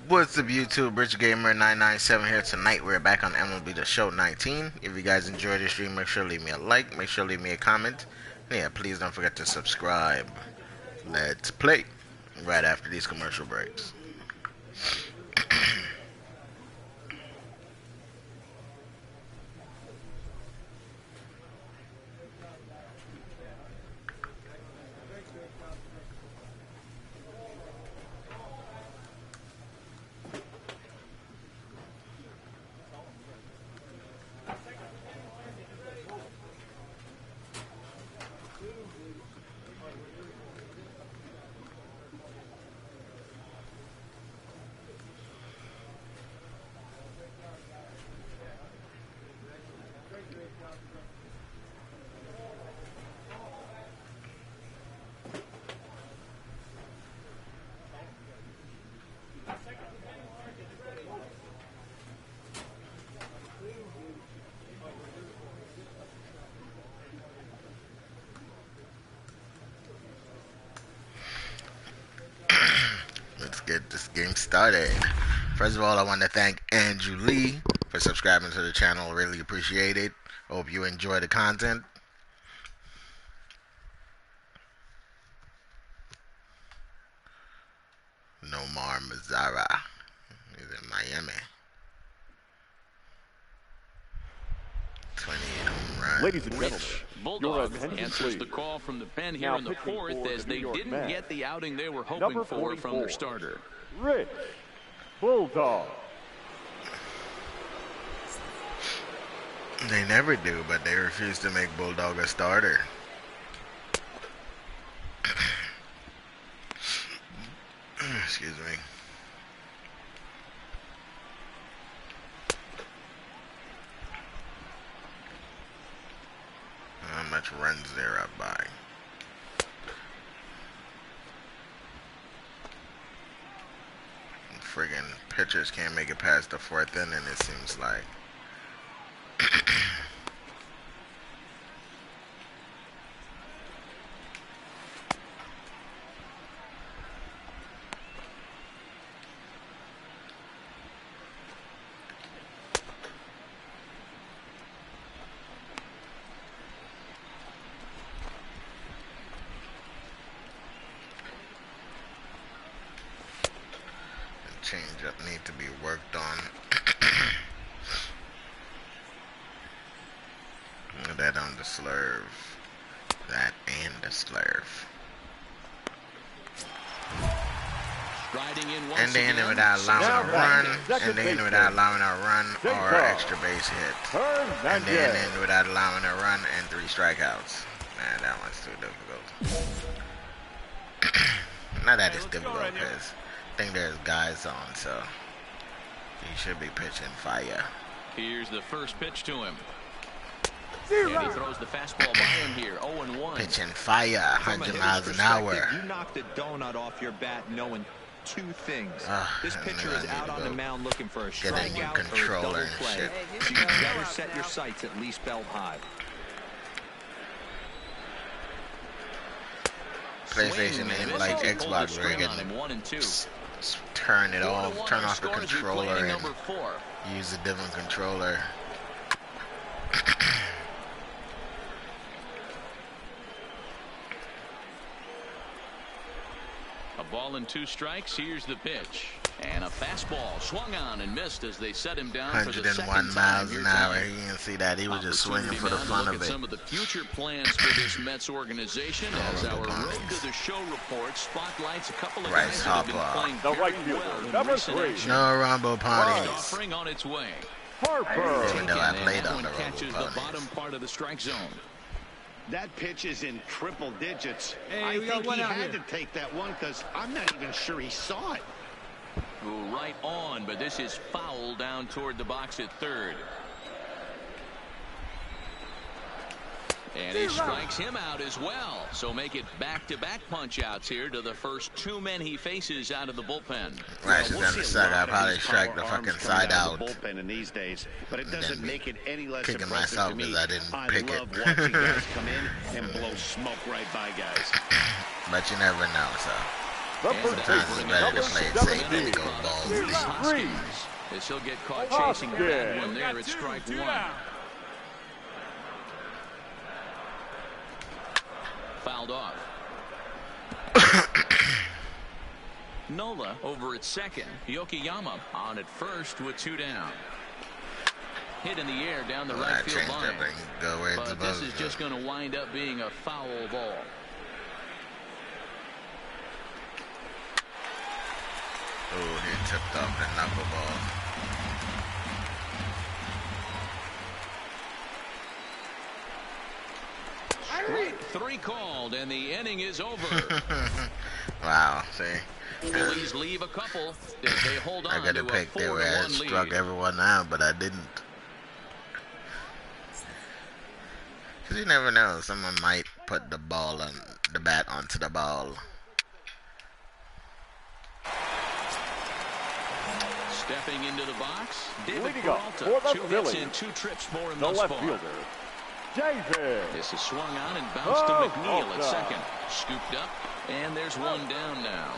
What's up, YouTube? Rich Gamer 997 here. Tonight we're back on MLB The Show 19. If you guys enjoyed this stream, make sure to leave me a like, make sure to leave me a comment. And yeah, please don't forget to subscribe. Let's play right after these commercial breaks. Let's get this game started. First of all, I want to thank Andrew Lee for subscribing to the channel. Really appreciate it. Hope you enjoy the content. Nomar Mazara is in Miami. 28 home runs. Ladies and gentlemen, Bulldog answers the call from the pen here in the fourth as they didn't get the outing they were hoping for from their starter. Rich Bulldog. They never do, but they refuse to make Bulldog a starter. Excuse me. How much runs they're up by? Friggin' pitchers can't make it past the fourth inning, it seems like. Change up need to be worked on. That on the slurve. That and the slurve. And then without allowing a run, and then without allowing a run or extra base hit. And then without allowing a run and 3 strikeouts. Man, that one's too difficult. Not that it's difficult, because I think there's guys on, so he should be pitching fire. Here's the first pitch to him. And he throws the fastball by him here, 0-1. Pitching fire, 100 miles an hour. You knocked a donut off your bat knowing 2 things. This pitcher is out on the mound looking for a strikeout or a double play. So you better set your sights at least belt high. PlayStation ain't like Xbox where you can turn it off, turn off the controller and use a different controller. A ball and 2 strikes. Here's the pitch. And a fastball swung on and missed as they set him down for the second 101 miles time an hour. You can see that he was just swinging for the fun of it. Some of the future plans for this Mets organization as our Road to the Show report spotlights a couple of guys that have been playing very well in recent action. No rumble ponies. Offering on its way. Harper. Even though I played on the catches rumble the bottom part of the strike zone. That pitch is in triple digits. Hey, I think he had here. to take that one because I'm not even sure he saw it. Right on, but this is foul down toward the box at third. And he strikes him out as well. So make it back-to-back punch-outs here to the first 2 men he faces out of the bullpen. Right, so then the sucker, I'll probably strike the fucking side out. Bullpen in these days, but it doesn't make it any less kicking impressive myself to me. because I didn't I pick love it. watching guys come in and blow smoke right by guys. But you never know, so. Sometimes it's better to play it safe than to go balls deep. As he'll get caught chasing the bad one there at strike one. Fouled off. Nola over at second. Yokoyama on at first with 2 down. Hit in the air down the right field line. But this is just going to wind up being a foul ball. Oh, he tipped off the knuckleball. Strike 3 called, and the inning is over. Wow, see. Phillies leave a couple as they hold on I got to pick there where I struck everyone out, but I didn't. Because you never know, someone might put the ball on the bat onto the ball. Stepping into the box, David Leading up Peralta, for the 2 hits Phillies, and 2 trips for him the thus left far. fielder, David. This is swung on and bounced to McNeil at second. Scooped up, and there's 1 down now.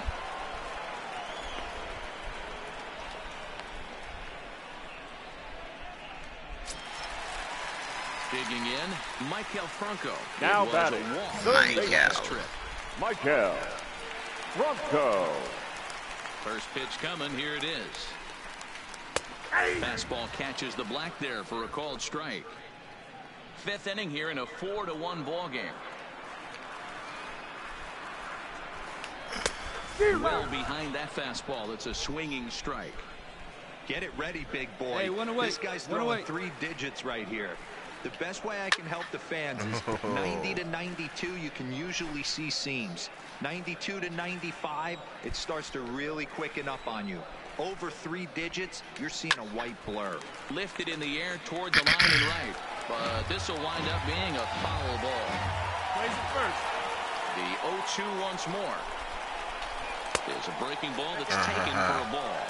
Digging in, Michael Franco. Now batting, Michael Franco. First pitch coming, here it is. Fastball catches the black there for a called strike. 5th inning here in a 4-1 ball game. Well behind that fastball, it's a swinging strike. Get it ready, big boy. Hey, one away. This guy's throwing 3 digits right here. The best way I can help the fans is 90 to 92, you can usually see seams. 92 to 95, it starts to really quicken up on you. Over 3 digits, you're seeing a white blur. Lifted in the air toward the line and right. But this will wind up being a foul ball. Plays it first. The 0-2 once more. There's a breaking ball that's taken for a ball.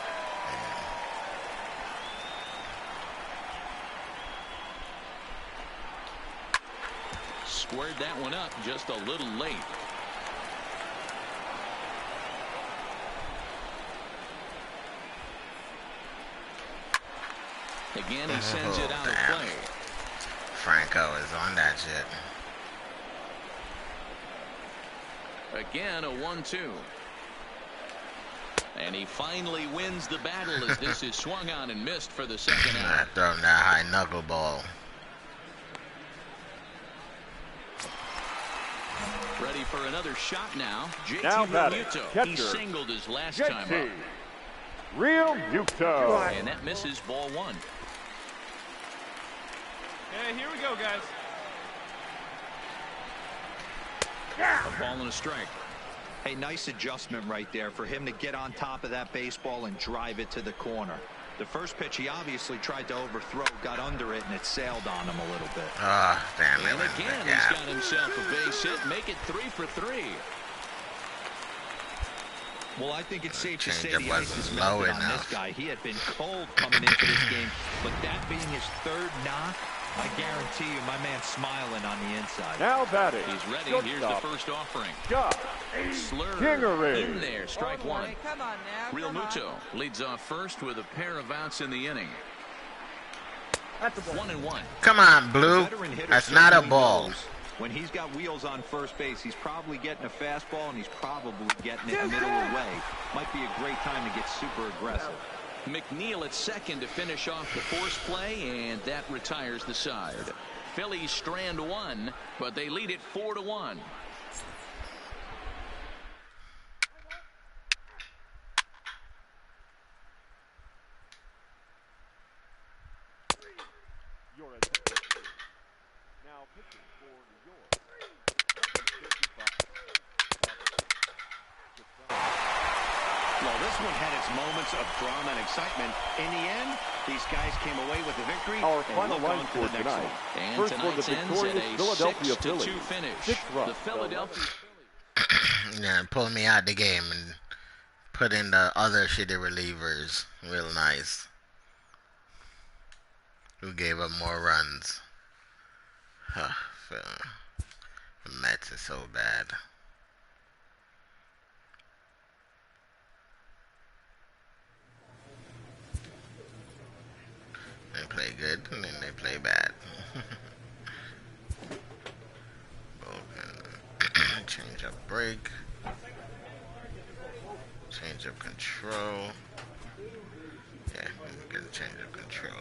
Squared that one up just a little late. Again, he sends it out of play. Franco is on that shit. Again, a 1-2. And he finally wins the battle as this is swung on and missed for the second out. Throwing that high knuckleball. Ready for another shot now. Now JT batting, Realmuto. catcher, He singled his last time up. JT Realmuto. And that misses ball 1. Hey, here we go, guys. A ball and a strike. Hey, nice adjustment right there for him to get on top of that baseball and drive it to the corner. The first pitch he obviously tried to overthrow, got under it, and it sailed on him a little bit. Ah, damn it. And again, he's got himself a base hit. Make it 3 for 3. Well, I think it's safe to say Changeup the ice is wasn't low melted on enough. this guy. He had been cold coming into this game, but that being his 3rd knock, I guarantee you my man's smiling on the inside. Now batting, He's ready. Here's the first offering. Kingery. In there, strike 1. Come on now. Realmuto leads off first with a pair of outs in the inning. That's a ball. 1-1. Come on, Blue. Veteran hitter That's not a certainly ball. knows when he's got wheels on first base, he's probably getting a fastball, and he's probably getting it middle away. Might be a great time to get super aggressive. McNeil at second to finish off the force play, and that retires the side. Phillies strand 1, but they lead it 4-1. Now pitching for New York. Well, this one had its moments of drama and excitement. In the end, these guys came away with the victory. Our and final look line on to for the next tonight. one. And First for the tonight's ends victorious at a Philadelphia 6-2 Phillies. finish. 6 The Philadelphia Yeah, pulling me out the game and put in the other shitty relievers. Real nice. Who gave up more runs? The Mets are so bad. good, and then they play bad. Change up break. Change up control. Yeah, we get a change up control.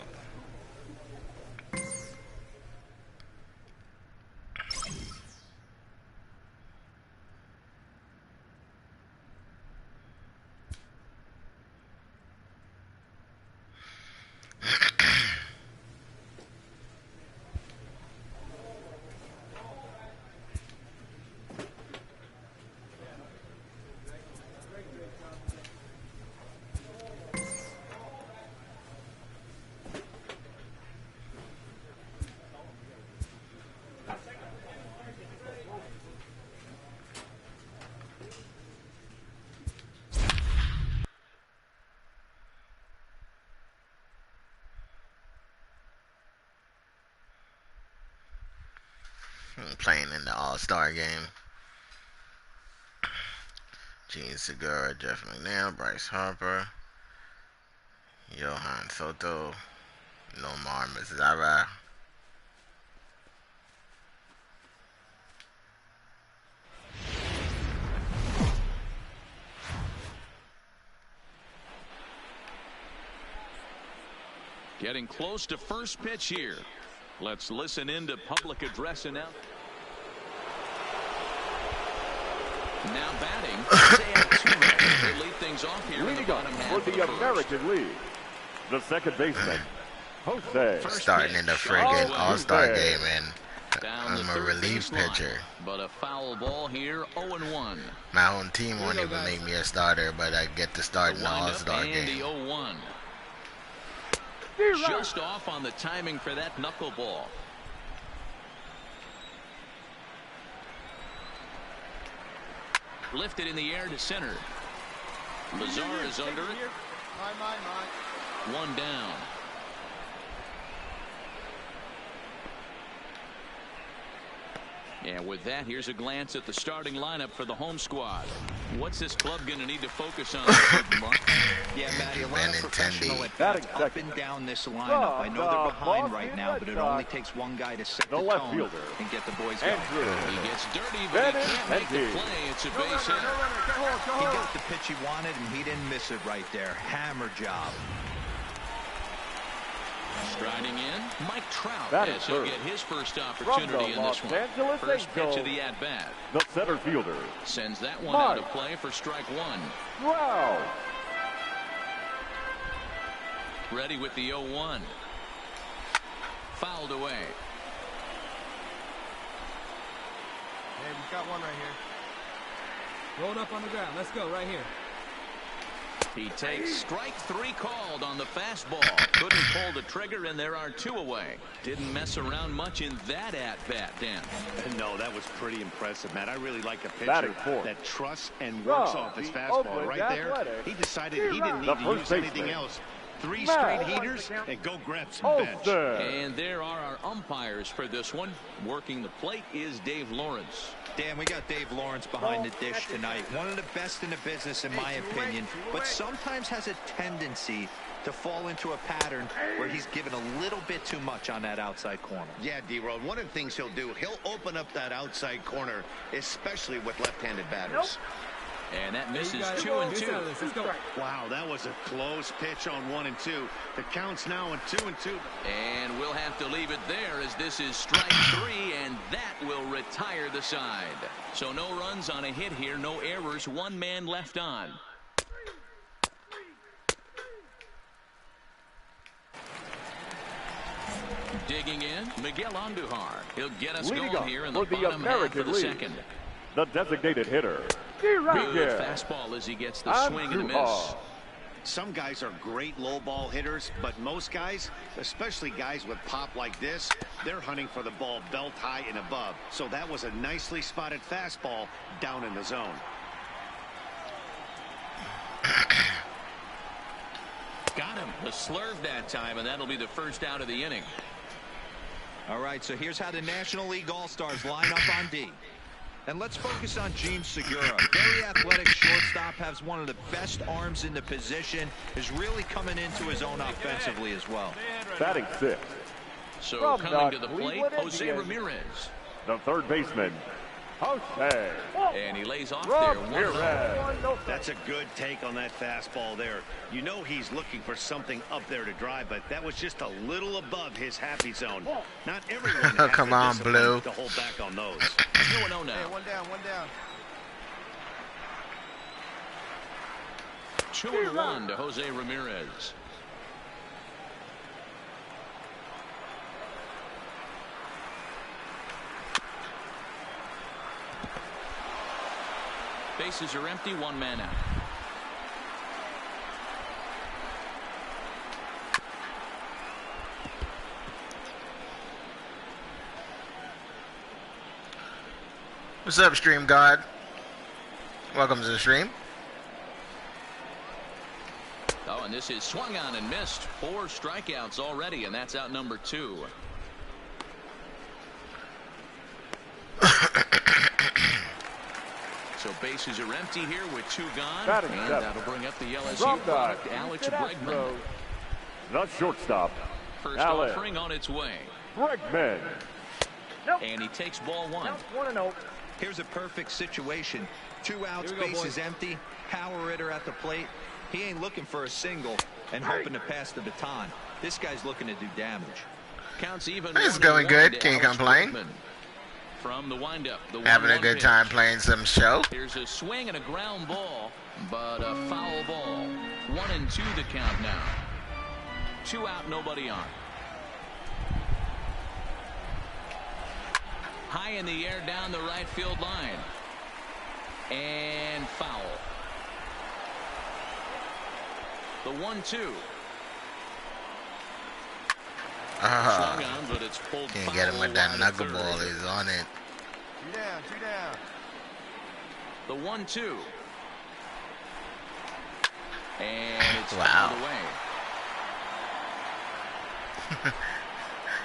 Playing in the All-Star game. Gene Segura, Jeff McNeil, Bryce Harper, Johan Soto, Nomar Mazara. Getting close to first pitch here. Let's listen in to public address announcement. Now batting, they lead things off here in the bottom half for the American League, the second baseman, Jose. Starting in the friggin' All-Star game, and I'm a relief line, pitcher. But a foul ball here, 0-1. My own team won't even make me a starter, but I get to start in the All-Star and game. the 0-1. Just off on the timing for that knuckleball. Lifted in the air to center. Lazar is under it. One down. And with that, here's a glance at the starting lineup for the home squad. What's this club going to need to focus on? Yeah, Matty, a lot of professional at bats up and down this lineup. I know they're behind right now, but it only takes one guy to set the tone and get the boys going. He gets dirty, but he can't make the play. It's a base hit. He got the pitch he wanted, and he didn't miss it right there. Hammer job. Striding in, Mike Trout, as he'll get his first opportunity in this one. First pitch of the at-bat. The center fielder sends that one out of play for strike one. Wow. Ready with the 0-1. Fouled away. Hey, we got one right here. Rolled up on the ground. Let's go right here. He takes strike three called on the fastball. Couldn't pull the trigger, and there are two away. Didn't mess around much in that at-bat, Dan. No, that was pretty impressive, Matt. I really like a pitcher that trusts and works off his fastball right there. He decided he didn't need to use anything else. 3 straight heaters and go grab some bench. And there are our umpires for this one. Working the plate is Dave Lawrence. Dan, we got Dave Lawrence behind the dish tonight. One of the best in the business, in my opinion, but sometimes has a tendency to fall into a pattern where he's given a little bit too much on that outside corner. Yeah, D-Road, one of the things he'll do, he'll open up that outside corner, especially with left-handed batters. And that misses 2-2. Wow, that was a close pitch on 1 and 2. The count's now in 2 and 2. And we'll have to leave it there, as this is strike 3, and that will retire the side. So no runs on a hit here, no errors, 1 man left on. Digging in, Miguel Andujar. He'll get us going here in the bottom half of the second. The designated hitter. Good fastball as he gets the swing and a miss. Some guys are great low ball hitters, but most guys, especially guys with pop like this, they're hunting for the ball belt high and above. So that was a nicely spotted fastball down in the zone. Got him. The slurve that time, and that'll be the first out of the inning. All right, so here's how the National League All-Stars line up on D. And let's focus on Gene Segura. Very athletic shortstop, has one of the best arms in the position, is really coming into his own offensively as well. Batting sixth. So coming to the plate, Jose Ramirez. The third baseman, Jose. And he lays off there. Ramirez. That's a good take on that fastball there. You know he's looking for something up there to drive, but that was just a little above his happy zone. Not everyone has Come the on, discipline Blue. to hold back on those. 2-0 now. Hey, one down, one down. 2-1 to Jose Ramirez. Bases are empty, one man out. What's up, Stream God? Welcome to the stream. Oh, and this is swung on and missed. 4 strikeouts already, and that's out number 2. So bases are empty here with 2 gone. Batting And seven. that'll bring up the LSU product, Alex Bregman. The shortstop, First Alex offering on its way. Bregman. And he takes ball 1. Here's a perfect situation. 2 outs, Here we go, bases boys. empty, power hitter at the plate. He ain't looking for a single and hoping to pass the baton. This guy's looking to do damage. Counts even. It's 1-1 going good. to Can't Alex complain. Bregman. From the windup, the Having a 1-1 good pitch. time playing some show. Here's a swing and a ground ball, but a foul ball. 1-2 the count now. 2 out, nobody on. High in the air down the right field line. And foul. The 1-2. Swung on, but it's pulled Can't foul get him with that wide of knuckleball. third. He's on it. 2 down, 2 down. The 1-2. And it's Wow. fouled away.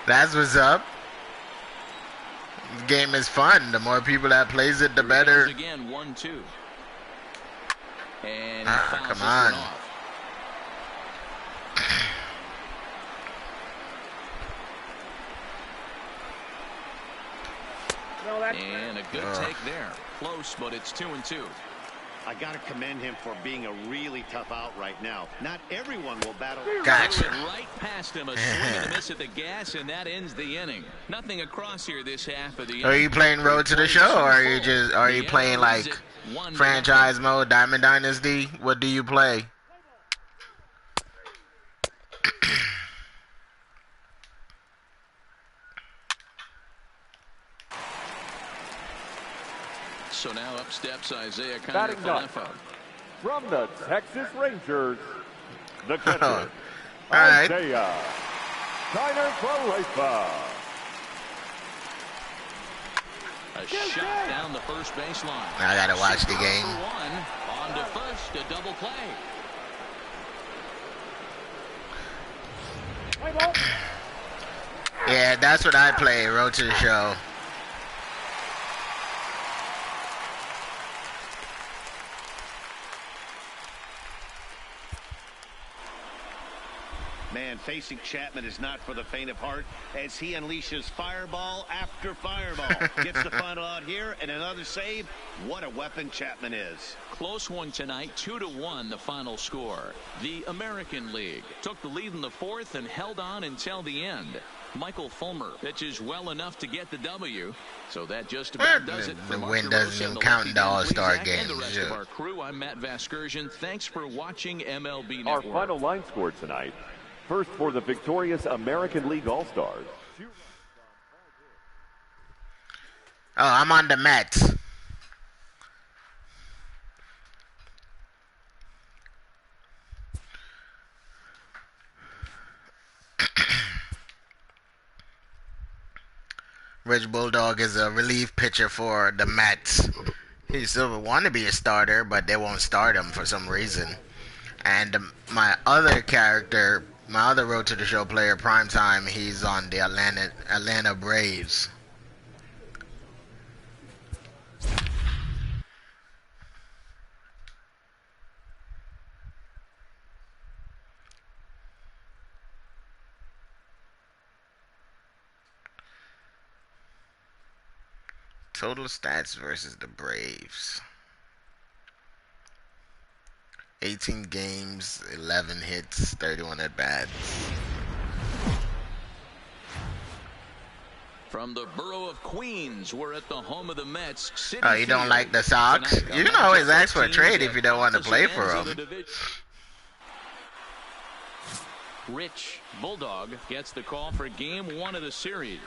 That's what's up. The game is fun. The more people that plays it, the better. Again, 1-2. And Ah, fouls come this on. one off. And a good take there. Close, but it's 2-2. I got to commend him for being a really tough out right now. Not everyone will battle. Gotcha. Threw it right past him. A swing and a miss at the gas, and that ends the inning. Nothing across here this half of the inning. Are you playing Road to the Show, or are you playing like franchise mode, Diamond Dynasty? What do you play? So now up steps Isaiah Batting ninth. Kiner-Falefa. From the Texas Rangers, the catcher, All right. Isaiah Kiner-Falefa. A shot down the first baseline. I gotta watch the game. Number 1 on to first, a double play. Yeah, that's what I play, Road to the Show. Man, facing Chapman is not for the faint of heart as he unleashes fireball after fireball. Gets the final out here and another save. What a weapon Chapman is. Close one tonight, 2-1 the final score. The American League took the lead in the 4th and held on until the end. Michael Fulmer pitches well enough to get the W. So that just about does it. The From win Arthur doesn't Rosa even and count in the Lucky All-Star Blazak games. And the rest Yeah. of our crew, I'm Matt Vasgersian. Thanks for watching MLB Our Network. final line score tonight. First for the victorious American League All-Stars. Oh, I'm on the Mets. Rich Bulldog is a relief pitcher for the Mets. He still want to be a starter, but they won't start him for some reason. And my other character, my other Road to the Show player, Primetime, he's on the Atlanta Braves. Total stats versus the Braves. 18 games, 11 hits, 31 at bats. From the borough of Queens, we're at the home of the Mets. City Oh, you don't Field. like the Sox? Tonight, You can always ask for a trade if you don't want to play for them. Rich Bulldog gets the call for game 1 of the series.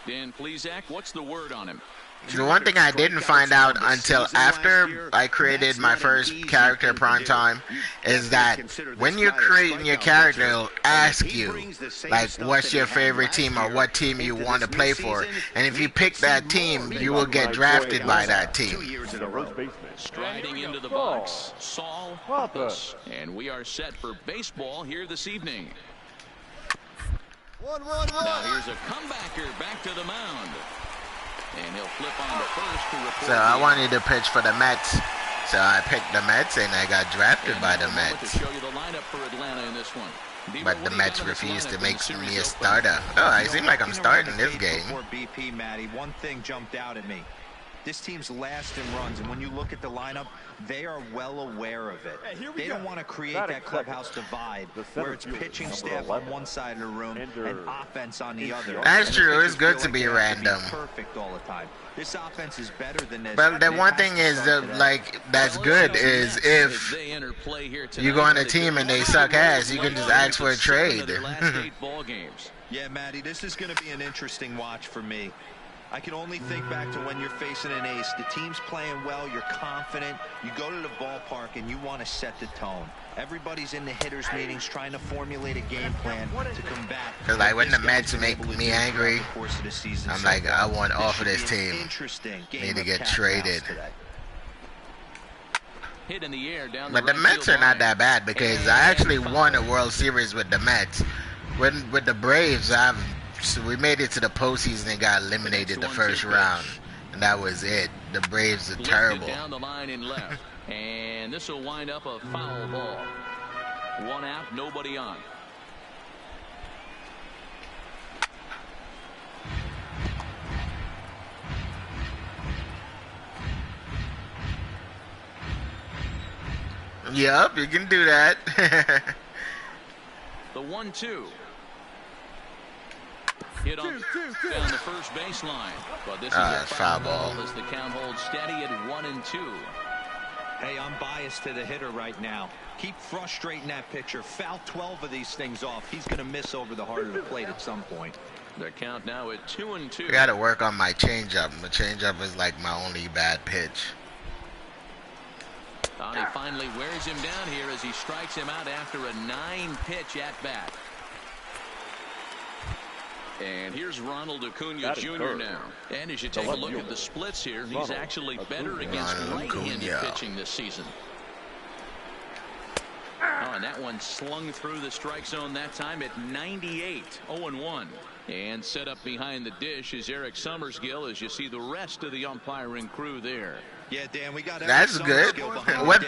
Dan Plesac, what's the word on him? The one thing I didn't find out until after I created my first character prime time is that when you're creating your character, it'll ask you, like, what's your favorite team or what team you want to play for. And if you pick that team, you will get drafted by that team. Striding into the box, Saul Pappas. And we are set for baseball here this evening. Now here's a comebacker back to the mound. And he'll flip on to first to report. So I wanted to pitch for the Mets. So I picked the Mets and I got drafted by the Mets. To show you the lineup for Atlanta in this one. But the Mets refused to make me a starter. Oh, I seem like I'm starting this game. Before BP, Matty, one thing jumped out at me. This team's last in runs, and when you look at the lineup, they are well aware of it. They don't want to create that clubhouse divide where it's pitching staff on one side of the room and offense on the other. That's true. It's good to be random. Perfect all the time. This offense is better than this. But the one thing is, that's good is if you go on a team and they suck ass, you can just ask for a trade. Yeah, Matty, this is going to be an interesting watch for me. I can only think back to when you're facing an ace. The team's playing well, you're confident, you go to the ballpark and you want to set the tone. Everybody's in the hitters meetings trying to formulate a game plan to combat. Because like when the Mets make me angry, I'm like, I want off of this team. Need to get traded. Hit in the air down But the Mets are not that bad because I actually won a World Series with the Mets. With the Braves, so we made it to the postseason and got eliminated the first round, and that was it. The Braves are terrible. Down the line in left, and this will wind up a foul ball. One out, nobody on. Yup, you can do that. The 1-2. Hit on down the first baseline, but this is a foul ball as the count holds steady at 1-2. Hey, I'm biased to the hitter right now. Keep frustrating that pitcher. Foul 12 of these things off. He's going to miss over the heart of the plate at some point. The count now at 2-2. I got to work on my changeup. My changeup is like my only bad pitch. He finally wears him down here as he strikes him out after a 9-pitch at bat. And here's Ronald Acuna Jr. now. And as you take a look at the splits here, he's actually better against right-handed pitching this season. Oh, and that one slung through the strike zone that time at 98, 0-1. And set up behind the dish is Eric Summersgill as you see the rest of the umpiring crew there. Yeah, Dan, we got that's good. What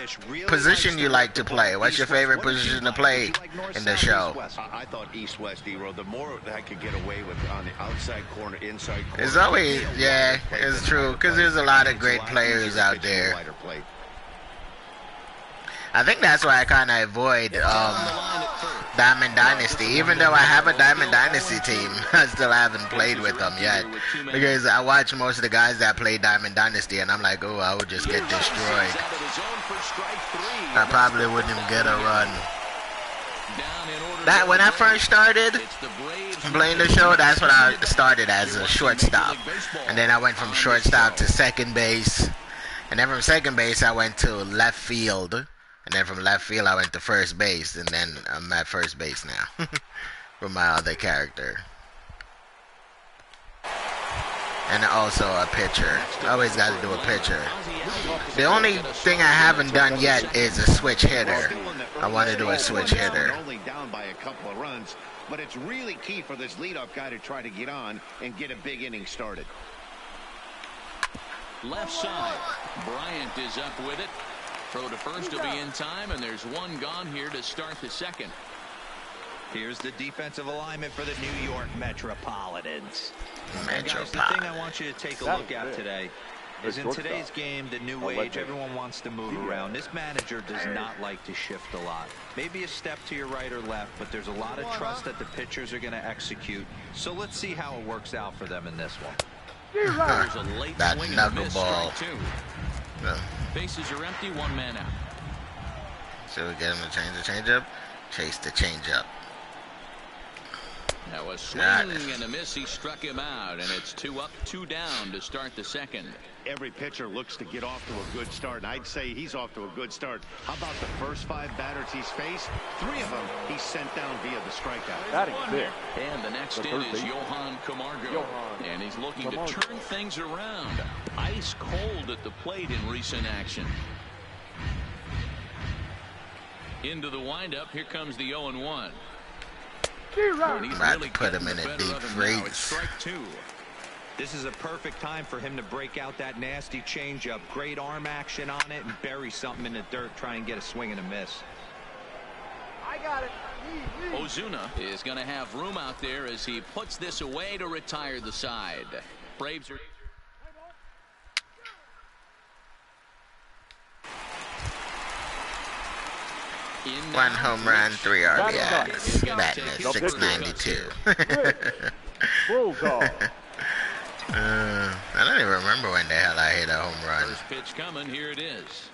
position you like to play? What's your favorite position to play in the show? I thought east-west, D-Row. The more I could get away with on the outside corner, inside corner. It's always, yeah, it's true, because there's a lot of great players out there. I think that's why I kind of avoid Diamond Dynasty. Even though I have a Diamond Dynasty team, I still haven't played with them yet. Because I watch most of the guys that play Diamond Dynasty, and I'm like, oh, I would just get destroyed. I probably wouldn't even get a run. That when I first started playing the show, that's when I started as a shortstop. And then I went from shortstop to second base. And then from second base, I went to left field. And then from left field, I went to first base, and then I'm at first base now for my other character. And also a pitcher. I always got to do a pitcher. The only thing I haven't done yet is a switch hitter. I want to do a switch hitter. Only down by a couple of runs, but it's really key for this leadoff guy to try to get on and get a big inning started. Left side, Bryant is up with it. Throw to first will be in time, and there's one gone here to start the second. Here's the defensive alignment for the New York Metropolitans. And guys, the Metropolitan. thing I want you to take a look at today is in today's game, the new age, everyone wants to move around. This manager does not like to shift a lot. Maybe a step to your right or left, but there's a lot of trust that the pitchers are going to execute. So let's see how it works out for them in this one. There's a late That swing and a miss, knuckleball. strike two. Yeah. Bases are empty, one man out. So we get him to change the changeup. Chase the changeup. Now a swing Got it. and a miss. He struck him out, and it's 2 up, 2 down to start the second. Every pitcher looks to get off to a good start, and I'd say he's off to a good start. How about the first 5 batters he's faced? 3 of them he sent down via the strikeout. Batting fifth. And the next The in third is base. Johan Camargo. And he's looking to Camargo. turn things around. Ice cold at the plate in recent action. Into the windup. Here comes the 0-1. And he's Might really put him getting in a the better deep of him now. It's freeze. strike 2. This is a perfect time for him to break out that nasty changeup. Great arm action on it and bury something in the dirt. Try and get a swing and a miss. I got it. Ozuna is going to have room out there as he puts this away to retire the side. Braves are... In 1 now, home run, 3 RBIs. Got Batting to at take 692. Bulldog. I don't even remember when the hell I hit a home run. First pitch coming. Here it is.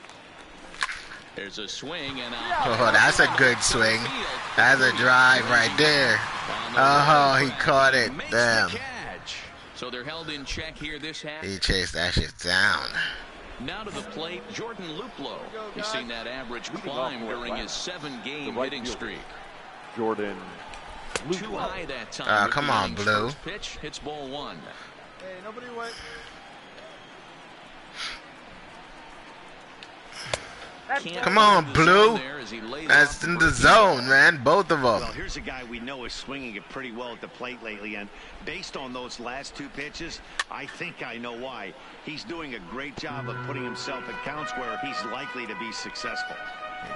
There's a swing and a... Oh, that's a good swing. That's a drive right there. Oh, he caught it. Makes Damn. the catch. So they're held in check here this half. He chased that shit down. Now to the plate, Jordan Luplow. He's seen that average climb during his 7-game hitting streak. Jordan. Too high that time. with come the on, inning's Blue. First pitch hits ball 1. Hey, nobody went. Can't Come on, find the Blue. zone there as he lays That's off in the the first zone, ball. man. Both of them. Well, here's a guy we know is swinging it pretty well at the plate lately, and based on those last 2 pitches, I think I know why. He's doing a great job of putting himself in counts where he's likely to be successful.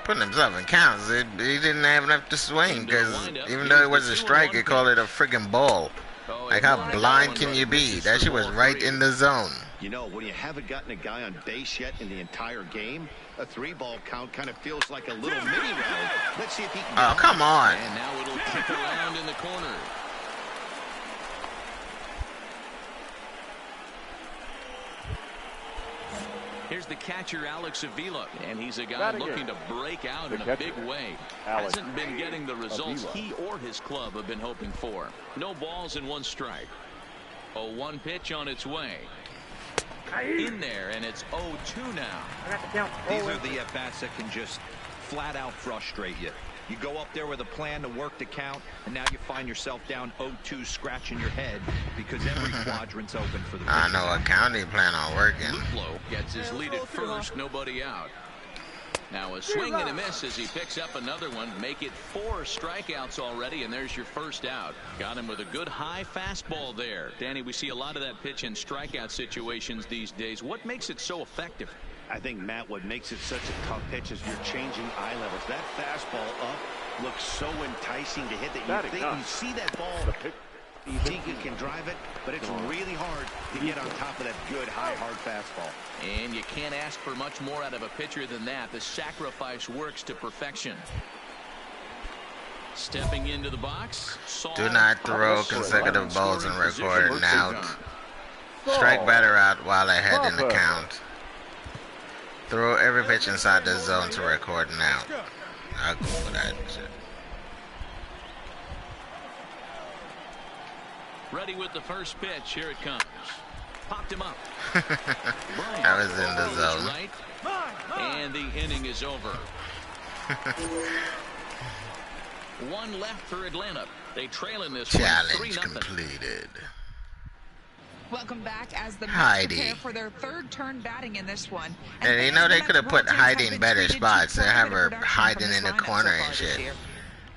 Putting himself in counts. He didn't have enough to swing because even though it was a strike, he called it a friggin' ball. Oh, Like, it how was blind one, can but you be? misses That for shit was ball right 3. in the zone. You know, when you haven't gotten a guy on base yet in the entire game, a 3-ball count kind of feels like a little mini round. Let's see if he can Oh, get come on. And now it'll kick around in the corner. Here's the catcher, Alex Avila, and he's a guy Batting looking in. to break out The in a catcher, big way. Alex Hasn't been getting the results Avila. he or his club have been hoping for. No balls and 1 strike. A 1 pitch on its way. In there, and it's 0-2 now. These are the at-bats that can just flat out frustrate you. You go up there with a plan to work the count, and now you find yourself down 0-2 scratching your head because every quadrant's open for the I pitcher. know what count he plan on working. Luplow gets his lead at first, nobody out. Now a swing and a miss as he picks up another one. Make it 4 strikeouts already, and there's your first out. Got him with a good high fastball there. Danny, we see a lot of that pitch in strikeout situations these days. What makes it so effective? I think, Matt, what makes it such a tough pitch is you're changing eye levels. That fastball up looks so enticing to hit that Batting you think up. you see that ball, The pick. you think you can drive it, but it's really hard to get on top of that good high hard fastball. And you can't ask for much more out of a pitcher than that. The sacrifice works to perfection. Stepping into the box. Do not throw consecutive balls and record an out. Strike batter out while ahead in the count. Throw every pitch inside the zone to record an out. I'll go for that shit. Ready with the first pitch. Here it comes. Popped him up. I was in the zone. Right. And the inning is over. 1 left for Atlanta. They trail in this Challenge one 3-0. completed. Welcome back as the Mets Heidi. prepare for their 3rd turn batting in this one. And you know they could have put Heidi in better spots. They have her hiding in the corner and shit.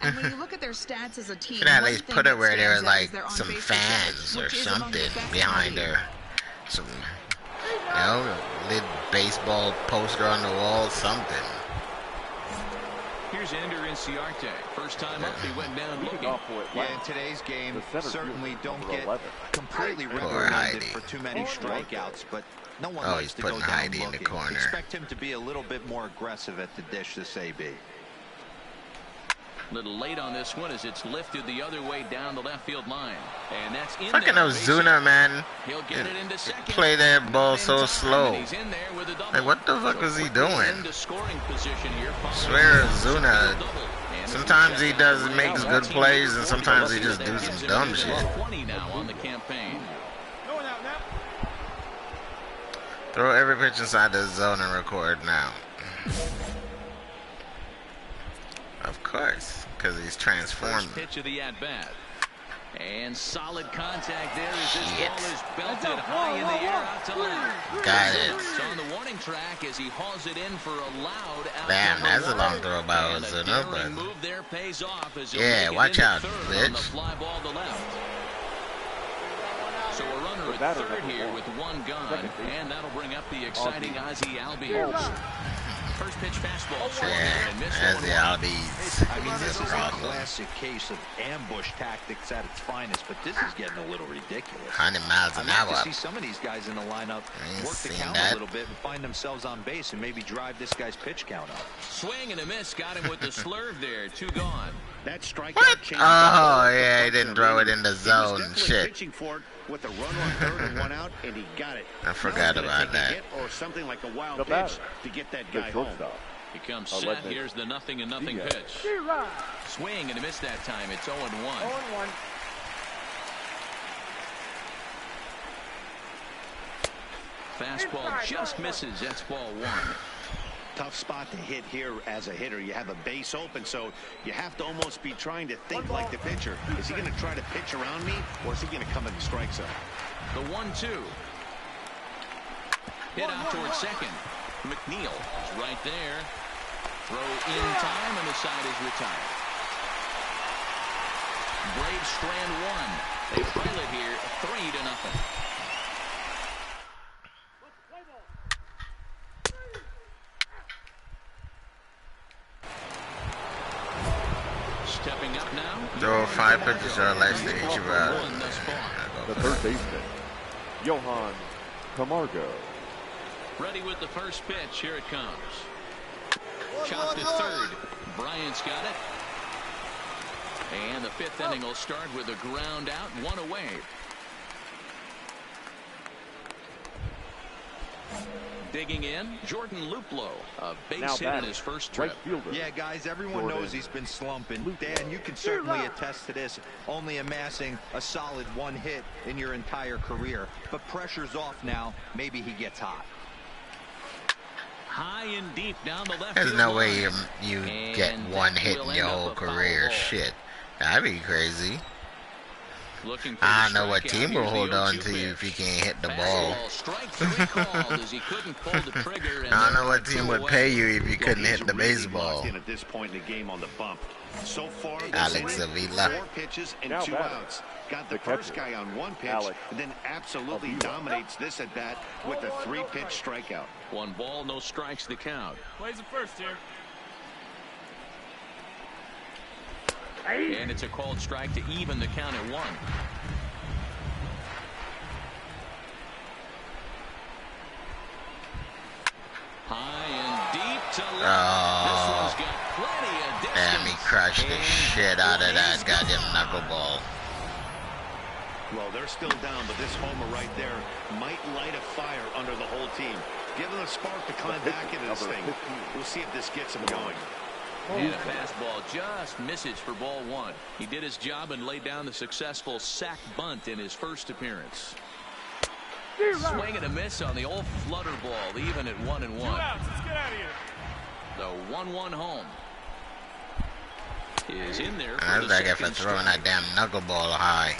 And when you look at their stats as a team, Should have at one least thing put her that where there stands were out is like their some on-base fans percentage, or which is among the something best in the behind league. her. Some, you know, lit baseball poster on the wall, something. Here's Here's Ender Inciarte. First time up, he went down looking. Yeah, in today's game, certainly don't get completely Poor reprimanded Heidi. for too many strikeouts, but no one Oh, likes he's to go putting down Heidi in the looking. corner. Expect him to be a little bit more aggressive at the dish, this AB. Little late on this one as it's lifted the other way down the left field line. And that's in Fucking there. Ozuna, man. He'll get it into second. Play that ball Not in so time, slow. and he's in there with a double. Like, what the fuck is he doing? Into scoring position here. Swear Ozuna, sometimes he makes good plays, and sometimes he just do some dumb shit. 20 now on the campaign. Throw every pitch inside the zone and record now. Of course, because he's transformed. First pitch of the at-bat. And solid contact there as this ball is belted high in the air out to left. Got it. It's on the warning track as he hauls it in for a loud out. Damn, that's a long throw by And the Ozuna, daring but move there pays off as he'll yeah, make it watch into out, third bitch. on the fly ball to left. So a runner at third here with one gone, and that'll bring up the exciting Ozzy Albies. First pitch fastball, swung yeah, and missed. as the Albies. I mean, this is a problem. classic case of ambush tactics at its finest, but this is getting a little ridiculous. 100 miles I'd an like hour. to see some of these guys in the lineup ain't work the seen count that. a little bit and find themselves on base and maybe drive this guy's pitch count up. Swing and a miss, got him with the slurve there, two gone. That strikeout What? changed Oh, the yeah, he didn't throw it in the He was zone. definitely Shit. pitching for it with a runner on third and one out, and he got it. I forgot Now he's gonna about take a that. hit or something like a wild The pitch batter, to get that the guy home. shortstop. He comes I'll set. let Here's the 0-0 Yeah. pitch. Swing and a miss that time. It's 0-1. Fastball just misses. That's ball one. Tough spot to hit here as a hitter. You have a base open, so you have to almost be trying to think like the pitcher. Is he going to try to pitch around me, or is he going to come in the strike zone? The 1-2. Hit out towards second. McNeil is right there. Throw in time, and the side is retired. Braves strand one. They trail it here 3-0. Stepping up now. Throw 5 pitches or less to each round. One thus far. The third baseman, Johan Camargo. Ready with the first pitch. Here it comes. Chopped to third. Bryant's got it. And the fifth inning will start with a ground out, one away. Digging in, Jordan Luplow, a base hit in his first trip. Right fielder. Yeah, guys, everyone knows he's been slumping. Dan, you can certainly attest to this, only amassing a solid one hit in your entire career. But pressure's off now. Maybe he gets hot. High and deep down the left There's field no way line. you And get one that hit will in your end up whole a foul career. ball. Shit. That'd be crazy. Looking for I the don't know what strikeout. team will Here's the hold on 0-2 to you if you pitch. can't hit the ball. Fastball, strike three called as he couldn't pull the trigger. And I don't know they're what team 2 would away. pay you if you couldn't He's hit the really baseball. locked in at this point in the game on the bump. So far, Alex this inning, Avila. 4 pitches and Now 2 batter. outs. Got the The first catcher, guy on 1 pitch, Alex and then absolutely Avila. dominates this at bat with a 3-pitch strikeout. 1 ball, no strikes to count. Plays it first here. And it's a called strike to even the count at 1. High and deep to left. This one's got plenty of distance. Damn, he crushed the And shit out of that he's goddamn gone. knuckleball. Well, they're still down, but this homer right there might light a fire under the whole team. Give them a spark to climb back into this thing. We'll see if this gets them going. And a fastball just misses for ball 1. He did his job and laid down the successful sack bunt in his first appearance. Swing and a miss on the old flutter ball, even at 1-1. 2 outs. Let's get out of here. The 1-1 home is in there for That's the like if second I'm throwing strike. that damn knuckleball high.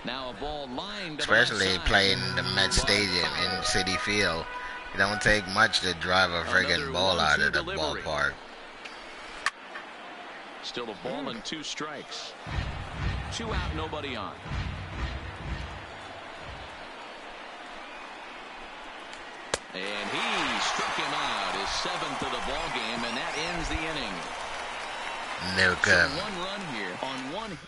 Now a ball lined to the Especially left side. playing the Met Stadium in Citi Field. It don't take much to drive a friggin' Another ball out of the 1-2 delivery. ballpark. Still a ball and 2 strikes. 2 out, nobody on. And he struck him out, his 7th of the ball game, and that ends the inning. No good. So 1 run here on 1.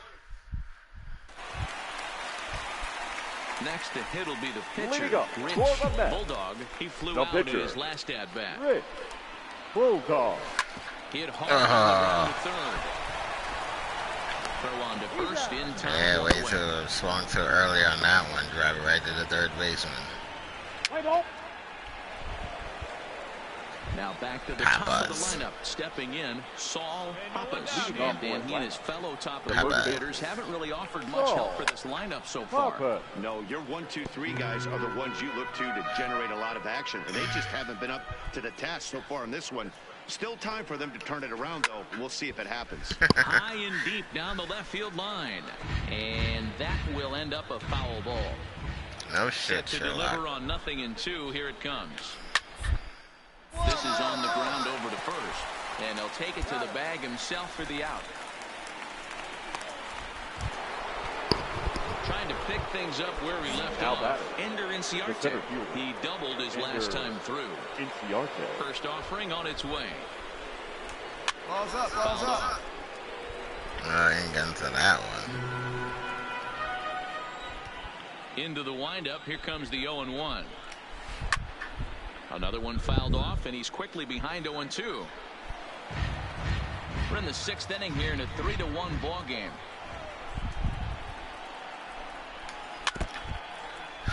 Next to hit will be the pitcher, Leading up, Rich for the Mets, Bulldog. He flew the out in pitcher, his last at-bat. Rich Bulldog. Hit hard on the ground to third. Throw on to first in time. Yeah, wait till swung too early on that one. Drive it right to the third baseman. Now back to the top of the lineup. Stepping in, Saul Pappas. And Dan, he and his fellow top of the hitters haven't really offered much help for this lineup so far. No, your 1, 2, 3 guys are the ones you look to generate a lot of action, and they just haven't been up to the task so far in this one. Still time for them to turn it around, though. We'll see if it happens. High and deep down the left field line. And that will end up a foul ball. No shit, Set to Sherlock. deliver on 0-2. Here it comes. This is on the ground over to first. And he'll take it to the bag himself for the out. Trying to pick things up where he left off. Ender Inciarte. He doubled his last time through. First offering on its way. Balls up, balls up. I ain't getting to that one. Into the windup. Here comes the 0-1. Another one fouled off, and he's quickly behind 0-2. We're in the 6th inning here in a 3-1 ball game.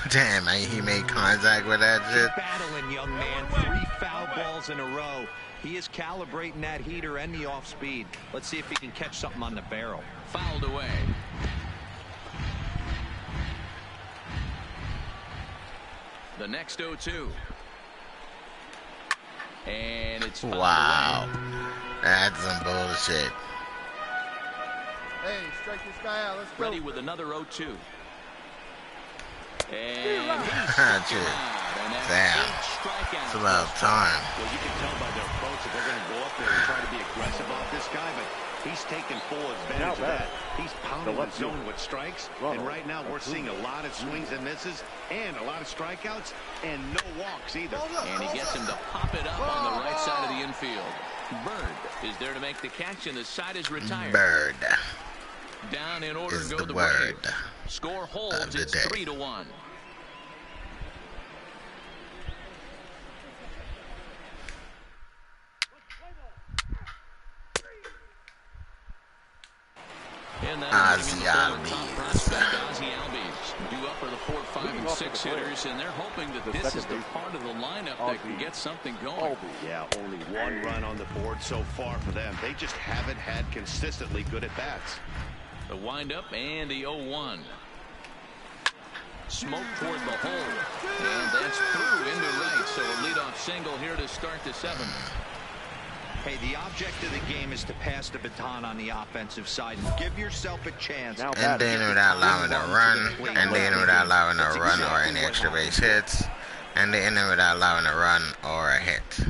Damn, he made contact with that shit. Battling, young man. 3 foul balls in a row. He is calibrating that heater and the off speed. Let's see if he can catch something on the barrel. Fouled away. The next 0-2. And it's fouled Wow. away. That's some bullshit. Hey, strike this guy out. Let's go. Ready with another 0-2. And he struck him out. And that's Damn. 8 strikeouts. It's about time. Well, you can tell by their approach that they're going to go up there and try to be aggressive off this guy, but he's taking full advantage of that. He's pounding the zone with strikes, and right now we're seeing a lot of swings and misses and a lot of strikeouts and no walks either. And he gets him to pop it up on the right side of the infield. Bird is there to make the catch, and the side is retired. Bird Down in order is to go the the word Braves. Score holds. of the It's day. 3-1. And that is Ozzy top prospect, Albies. Ozzy Albies, due up for the 4, 5, and 6 hitters, and they're hoping that this is the part of the lineup that can get something going. Yeah, only 1 run on the board so far for them. They just haven't had consistently good at-bats. The windup and the 0-1. Smoke toward the hole, and that's through into right, so a leadoff single here to start the 7th. Hey, the object of the game is to pass the baton on the offensive side and give yourself a chance. And then without allowing a run, and then without allowing a run or any extra base hits, and then without allowing a run or a hit. Here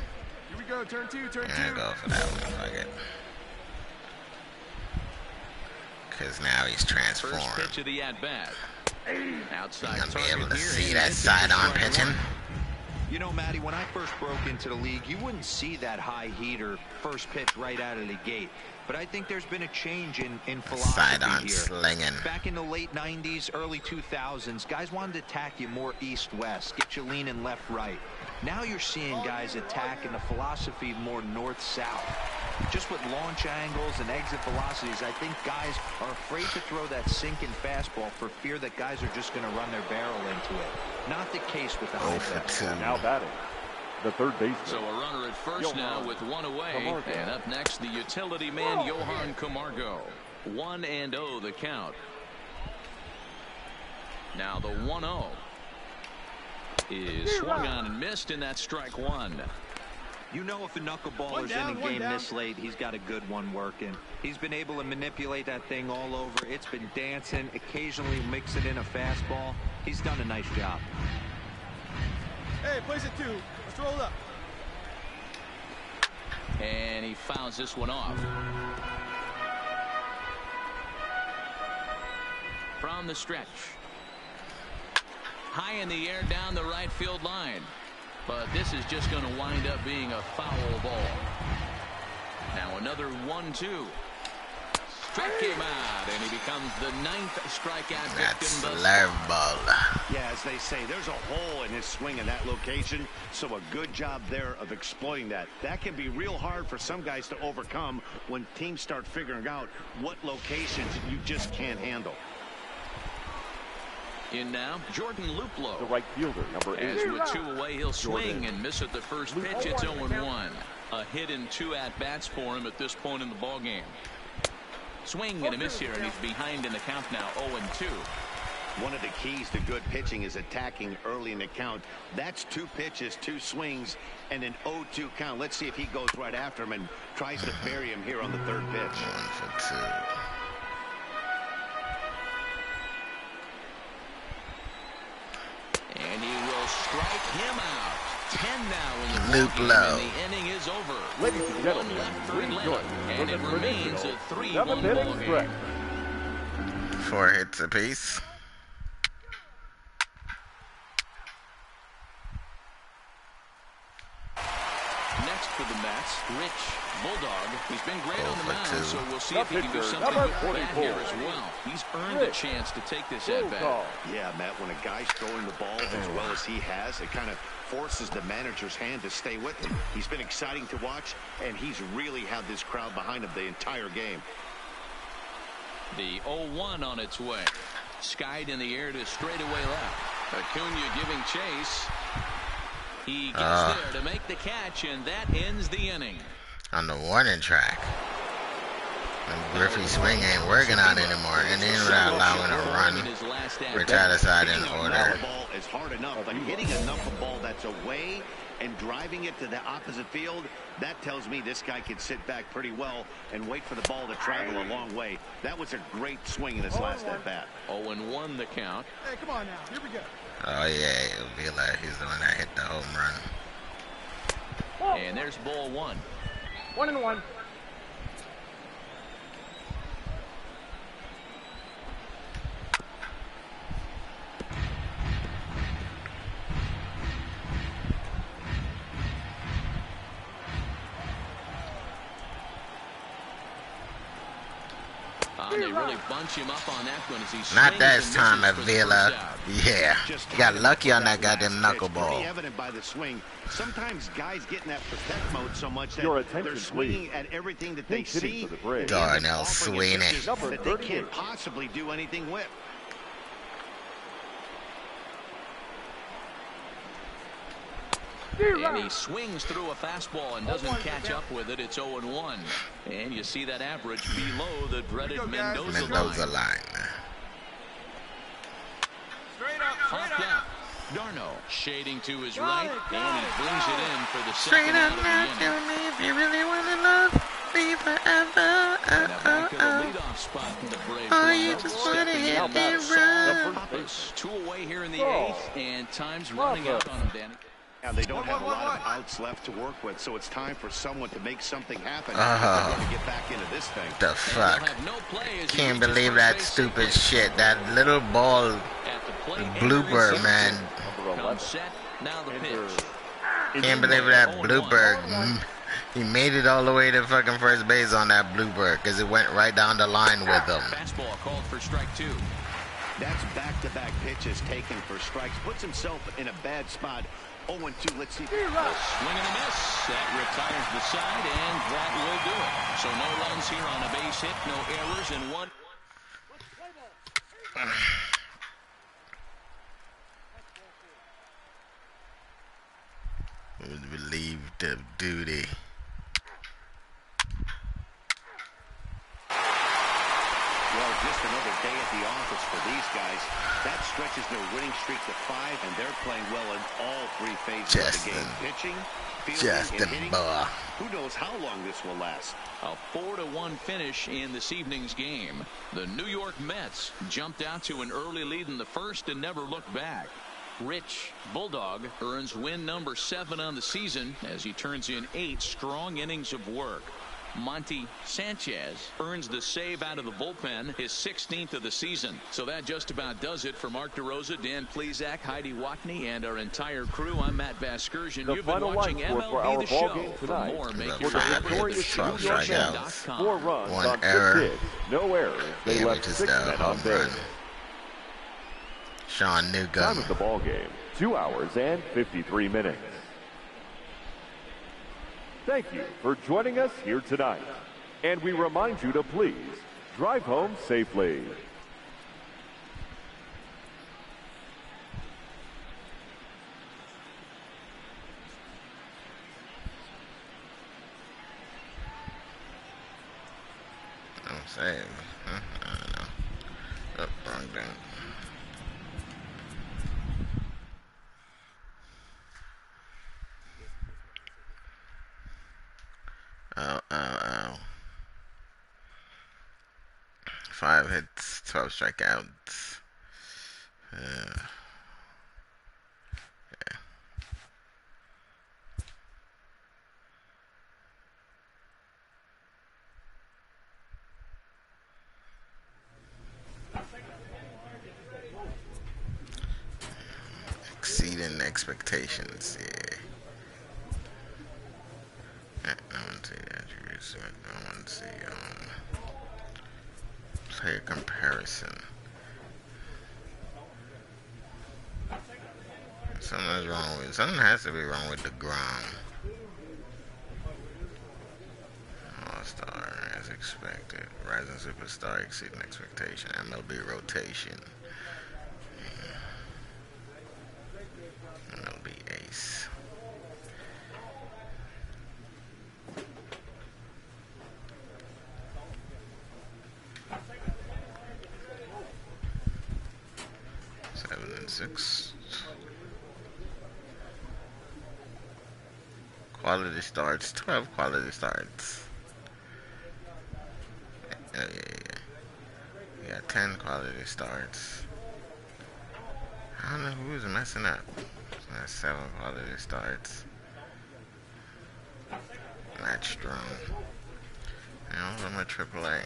we go, turn 2, turn 2. And go for that one, fuck it. Because now he's transformed. First pitch of the at-bat. Outside You're gonna be able to target here, see and that it's sidearm strike pitching. one. You know, Matty, when I first broke into the league, you wouldn't see that high heater first pitch right out of the gate. But I think there's been a change in philosophy Sidearm here. slinging. Back in the late 90s, early 2000s, guys wanted to attack you more east-west, get you leaning left-right. Now you're seeing guys attack in the philosophy more north-south. Just with launch angles and exit velocities, I think guys are afraid to throw that sinking fastball for fear that guys are just going to run their barrel into it. Not the case with the high fastball. Now batting, the third baseman. So a runner at first now with 1 away. Camargo. And up next, the utility man, Johan Camargo. 1-0 the count. Now the 1-0 is swung on and missed, and that's strike 1. You know, if a knuckleballer's in the game this late, he's got a good one working. He's been able to manipulate that thing all over. It's been dancing, occasionally mixing in a fastball. He's done a nice job. Hey, place it 2. Let's roll up. And he fouls this one off. From the stretch. High in the air down the right field line. But this is just going to wind up being a foul ball. Now another 1-2. Strike him out, and he becomes the 9th strikeout That's victim. slurve ball. Yeah, as they say, there's a hole in his swing in that location, so a good job there of exploiting that. That can be real hard for some guys to overcome when teams start figuring out what locations you just can't handle. In now, Jordan Luplow. The right fielder, number 8. As with 2 away, he'll swing and miss at the first pitch. It's 0-1. A hit in 2 at-bats for him at this point in the ballgame. Swing and a miss here, and he's behind in the count now, 0-2. One of the keys to good pitching is attacking early in the count. That's 2 pitches, 2 swings, and an 0-2 count. Let's see if he goes right after him and tries to bury him here on the 3rd pitch. 1 for 2. And he will strike him out. 10 now in the Luplow. ballgame, and the inning is over. Ladies and gentlemen, 1 left for please Atlanta, join and it for the remains a traditional 3-1 7th inning ballgame. stretch. 4 hits apiece. Next for the Mets, Rich Bulldog. He's been great on the 0 for mound, 2. so we'll see if he can do Pitcher, something number with that 44. here as well. He's earned a chance to take this at bat. Bulldog. Yeah, Matt, when a guy's throwing the ball as well as he has, it kind of forces the manager's hand to stay with him. He's been exciting to watch, and he's really had this crowd behind him the entire game. The 0-1 on its way. Skied in the air to straightaway left. Acuna giving chase. He gets there to make the catch, and that ends the inning. On the warning track. And Griffey's swing ain't working out anymore, and then without allowing a run, retire the side in order. Ball is hard enough, but hitting enough of a ball that's away and driving it to the opposite field, that tells me this guy can sit back pretty well and wait for the ball to travel a long way. That was a great swing in his last at bat. 0-1 the count. Hey, come on now. Here we go. Oh yeah, Vila, he's the one that hit the home run. And there's ball 1. 1-1. They really bunch him up on that one as he Not swings this and time, misses for the Avila. first out. Yeah, he got lucky on that goddamn knuckleball. Pretty evident by the swing. Sometimes guys get in that protect mode so much that Your attention, they're swinging please. at everything that they Pink hitting see. for the Braves. Darnell Offering Sweeney. pitches Number that they 38. can't possibly do anything with. And he swings through a fastball and doesn't catch up with it. It's 0-1. And you see that average below the dreaded Mendoza line. line. Straight up. Puffed out. Darno shading to his right, and he brings it in for the Straight second up out of now, the tell inning. me if you really want to love me forever. And now back to the leadoff spot in the Braves Oh, you lineup. just want to Stepping hit in, and Saul run. Pappas. 2 away here in the 8th, and time's running out on him, Danny. And they don't have a lot of outs left to work with, so it's time for someone to make something happen. They're going to get back into this thing. The And fuck? he'll have no play as he Can't reaches believe first that base stupid safely. shit. That little ball At the plate, blooper, Anderson man. Number 11. comes set. Now the pitch. Can't believe that blooper. He made it all the way to fucking first base on that blooper because it went right down the line with him. Fastball called for strike 2. That's back-to-back pitches taken for strikes. Puts himself in a bad spot. 0-2. Let's see. Swing and a miss. That retires the side, and that will do it. So no runs here on a base hit, no errors, and 1. Was relieved of duty. Well, just another day at the office for these guys. That stretches their winning streak to 5, and they're playing well in all 3 phases of the game. Pitching, fielding, and hitting. Who knows how long this will last. A 4-1 finish in this evening's game. The New York Mets jumped out to an early lead in the first and never looked back. Rich Bulldog earns win number 7 on the season as he turns in 8 strong innings of work. Monty Sanchez earns the save out of the bullpen, his 16th of the season. So that just about does it for Mark DeRosa, Dan Plezak, Heidi Watney, and our entire crew. I'm Matt Vasgersian. The You've been final watching line score for MLB our The ball Show. game For tonight more, make About your 5 favorite hits, 12 strikeouts, 4 runs 1 on 6 error. hits, no errors. They Yeah, left which is 6 the men home on base. run. Sean Time Newcomb. of the ball game, 2 hours and 53 minutes. Thank you for joining us here tonight. And we remind you to please drive home safely. I'm saying. I don't know. Oh, wrong thing. Oh. 5 hits, 12 strikeouts. Yeah. Exceeding expectations, yeah. I want to see attributes. I want to see player comparison. Something has to be wrong with the Grom. All-star as expected. Rising superstar exceeding expectation. MLB rotation. MLB ace. Seven and 6. Quality starts. 12 quality starts. Yeah. We got 10 quality starts. I don't know who's messing up. That's 7 quality starts. Matt Strong. I'm a AAA.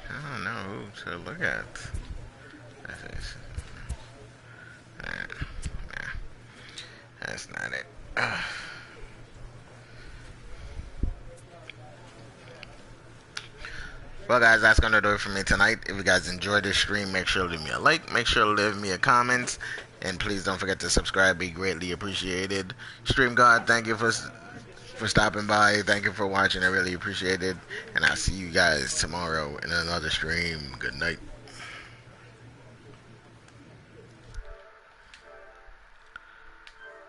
I don't know who to look at. That's not it. Well, guys, that's going to do it for me tonight. If you guys enjoyed this stream, make sure to leave me a like. Make sure to leave me a comment. And please don't forget to subscribe. Be greatly appreciated. Stream God, thank you for stopping by. Thank you for watching. I really appreciate it. And I'll see you guys tomorrow in another stream. Good night.